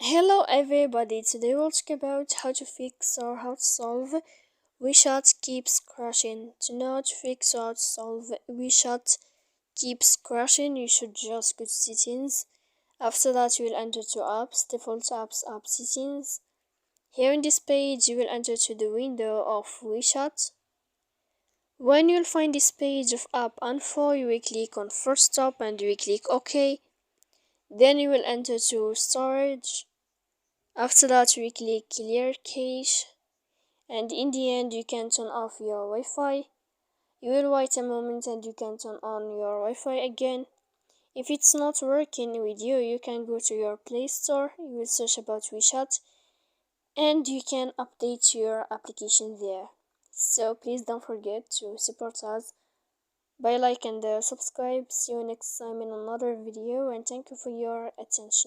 Hello everybody, today we'll talk about how to fix or how to solve WeChat keeps crashing. To know how to fix or how to solve WeChat keeps crashing, you should just go to settings. After that, you will enter to apps, default apps, app settings. Here in this page, you will enter to the window of WeChat. When you'll find this page of app info, you will click on first stop and you will click OK. Then you will enter to storage. After that, we click clear cache, and in the end you can turn off your Wi-Fi. You will wait a moment and you can turn on your Wi-Fi again. If it's not working with you, you can go to your Play Store, you will search about WeChat, and you can update your application there. So please don't forget to support us by like and subscribe. See you next time in another video, and thank you for your attention.